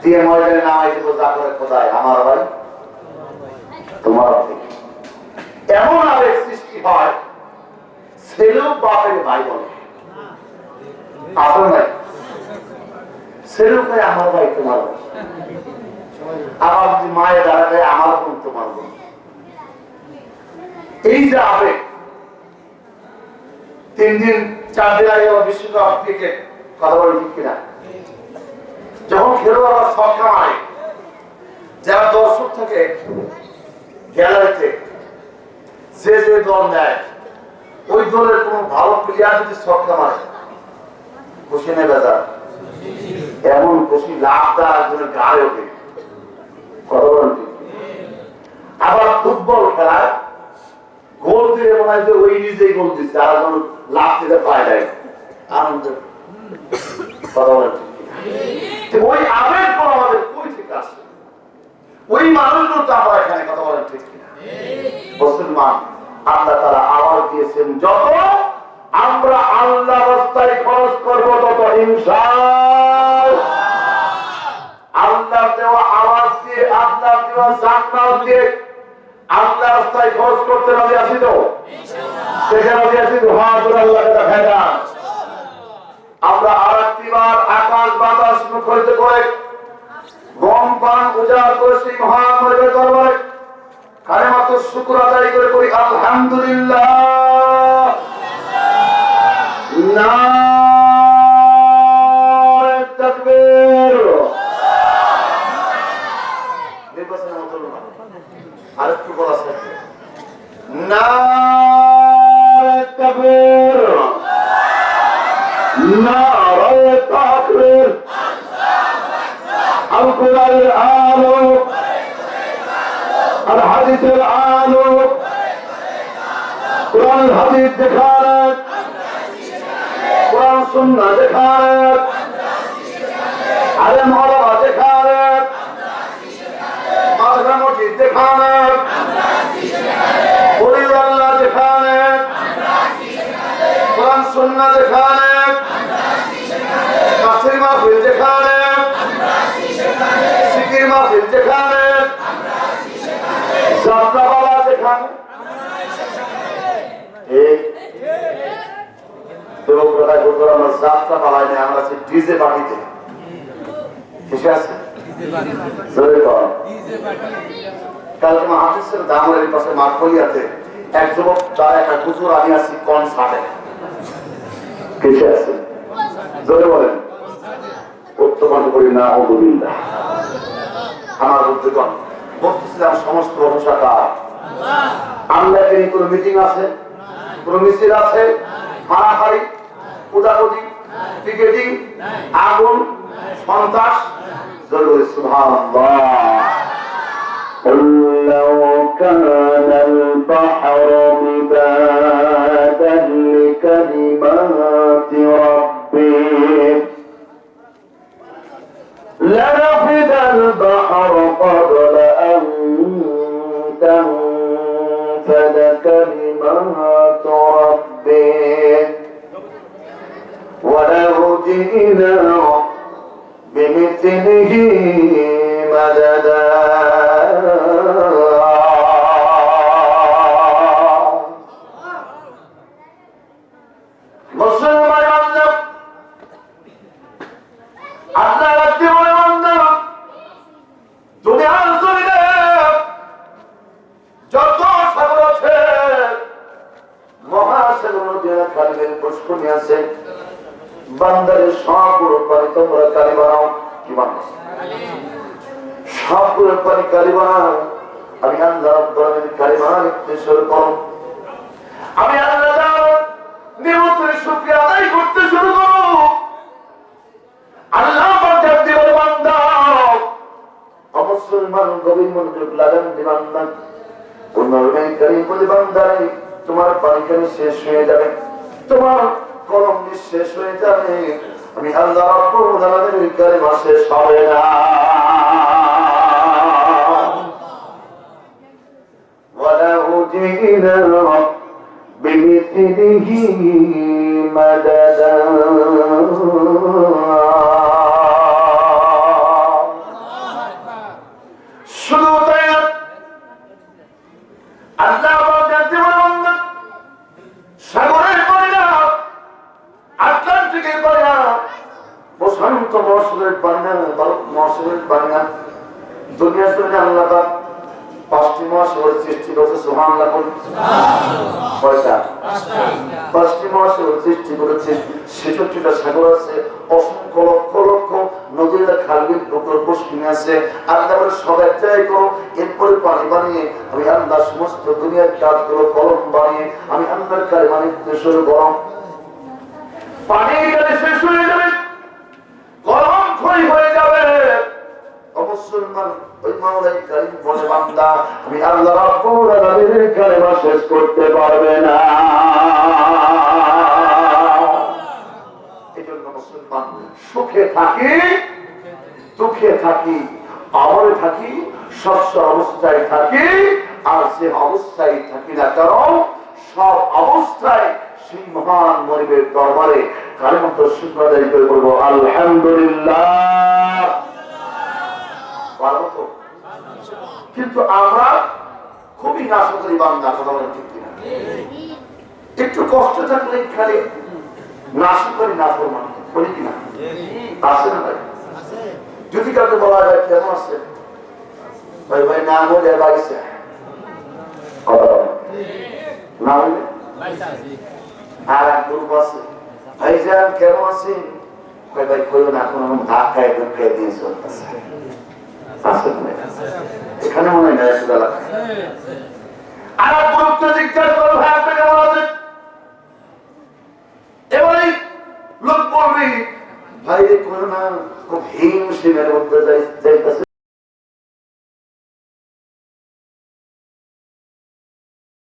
দিয়ে ময়দানে নামাই দেবো, যা করে খোদায় আমার ভাই তোমার ভাই। এমন আবেগ সৃষ্টি হয়, ছেলেও বাপের ভাই বলে, আসল ভাই ছেলেও ভাই আমার ভাই তোমার ভাই। আবার যদি মায়ের দাঁড়াতে আমার বোন তোমার বোন। এই যে আবেগ, 3 দিন 4 দিন আগে বিশ্বকাপ ক্রিকেট কথা বলে ঠিক কিনা, যখন খেলোয়াড়রা ছক্কা মারে, যারা দর্শক থেকে গ্যালারিতে যে যে দল নেয়, ওই দলের কোন ভালো প্লেয়ার যদি ছক্কা মারে, খুশি নেই বেজার? এমন খুশি লাভ দেওয়ার একজনের গায়ে ওঠে, কথা বলেন ঠিক। আবার ফুটবল খেলায় গোল দিয়ে মনে হয় যে ওই নিজেই গোল দিচ্ছে, আর কোন লাভ থেকে পায় নাই, আনন্দ, কথা বলেন ঠিক। ওই আবেগ আমাদের কই থেকে আসে? ওই মানুষগুলো তো আমরা এখানে, কথা বলেন ঠিক কিনা? মুসলমান আল্লাহ তাআলা আওয়াজ দিয়েছেন, যত আমরা আল্লাহ রাস্তায় খরচ করব তত ইনশাআল্লাহ আল্লাহ দেওয়া আওয়াজ দিয়ে, আল্লাহ দেওয়া জান্নাত দিয়ে আল্লাহ রাস্তায় খরচ করতে রাজি আছি তো? সেখানে রাজি আছি তো? হাত ধরে আল্লাহকে দেখায় না। আমরা আরেকটিবার আকাশ বাতাস মুখরিত করে, গম পান উজাড় করে সেই মহামানবের দরবারে কালেমাতুর শুকর আদায় করে করি আলহামদুলিল্লাহ। নারে তাকবীর। নির্বাচনের মতো আরেকটু বলা আছে, নারে তাকবীর, নারে তাকবীর। আল কোরআনের আলো, আর হাদিসের আলো, কোরআন হাদিস দেখার, কোরআন সুন্নাহ দেখার, আলেম ওলামা দেখার, মাদ্রাসা মসজিদ দেখার, পরিবাল্লাহ দেখার, কোরআন সুন্নাহ দেখার, তাফসীর মাহফিল দেখার, জিকির মাহফিল দেখার, যাত্রা পালা দেখার। যাত্রা পালাই নেই, আমরা আছি ডিজে পার্টিতে। কিসে আছে? কালকে মাহাদিসের দামের পাশে মাঠফলিয়াতে এক যুবক, তার একটা হুজুর, আমি আছি কনসার্টে। কিসে আছে? জোরে বলেন। উত্তমান করি না আলহামদুলিল্লাহ। আমার উদ্যোগন বলতেছিলাম সমস্ত প্রশংসা আল্লাহ। কোন মিটিং আছে, কোন মিছিল আছে, হারাহারি, কুদাকুদি, ক্রিকেটিং, আগুন, সন্ত্রাস, জরুরি সুবহানাল্লাহ। لو كان البحر مدادا لكلمات ربي لنفد البحر قبل أن تنفد كلمات ربي ولو جئنا بمثله مددا বান্দারের সবগুলো পানি তোমরা কালি বানাও। কি বানাও? সবগুলো পানি কালি বানাও। আমি আল্লাহ কালি বানাতে শুরু করো। আমি আল্লাহ নিয়মিত শুকরিয়া আদায় করতে শুরু করো। আল্লাহ বান্দা অবশ্যই মান গভীর মনোযোগ লাগান দিবান্দান। কোন বান্দারে তোমার পানি খানি শেষ হয়ে যাবে, তোমার কলম শেষ হয়ে যাবে, আমি আল্লাহ রাব্বুল আলামিনের কালিমা শেষ হবে না। ওয়ালা উজিনা বিমিথলিহি মাদাদা। চতুর্থ মহাশূন্যের বাণী মহাশূন্যের বাণী দুনিয়া জমিনে আল্লাহ পাক 5টি মহাসাগর সৃষ্টি করেছে। সুবহানাল্লাহ। কয়টা? 5টি মহাসাগর সৃষ্টি করেছে। 66টা সাগর আছে, অসংখ্য লক্ষ লক্ষ নদীর খালবিল পুকুর পুষ্কিনী আছে। আল্লাহ বলে সব এক জায়গায় করো, এরপরে পানি বানিয়ে আমি আল্লাহ সমস্ত দুনিয়ার কাজগুলো কলম বানিয়ে আমি আল্লাহর কালিমা লিখতে শুরু করলাম। পানি গেলে শেষ হয়ে যাবে, কলম খই হয়ে যাবে। মুসলমান ওই মাওলাই কারীম বলে বান্দা আমি আল্লাহ রাব্বুল আলামিনের কালিমা শেষ করতে পারবে না। এজন্য মুসলমান সুখে থাকি, দুঃখে থাকি, আমলে থাকি, শস্য অবস্থায় থাকি, আর সে অবস্থায় থাকি না কারণ সব অবস্থায় সেই মহান মনিবের দরবারে কালিমাত শুকর আদায় করে বলবো আলহামদুলিল্লাহ। কিন্তু আমরা খুবই নাশকরি বান্দা, কথা বলেন ঠিক কিনা? একটু কষ্ট থাকলে খালি নাশকরি নাফরমান বলি কিনা? আছে না ভাই? যদি কাউকে বলা যায় কেমন আছে ভাই, ভাই না বলে বাইছে, না হলে আর এক গ্রুপ আছে ভাই যান কেমন আছেন, ভাই ভাই কইও না এখন ধাক্কায় ধাক্কায় দিয়ে চলতেছে। এখানে মনে হয় না আর গুরুত্ব জিজ্ঞাসা করো ভাই আপনি কেমন আছেন, এবারে লোক বলবি ভাই কইও না খুব হিংসিমের মধ্যে যাইতেছে।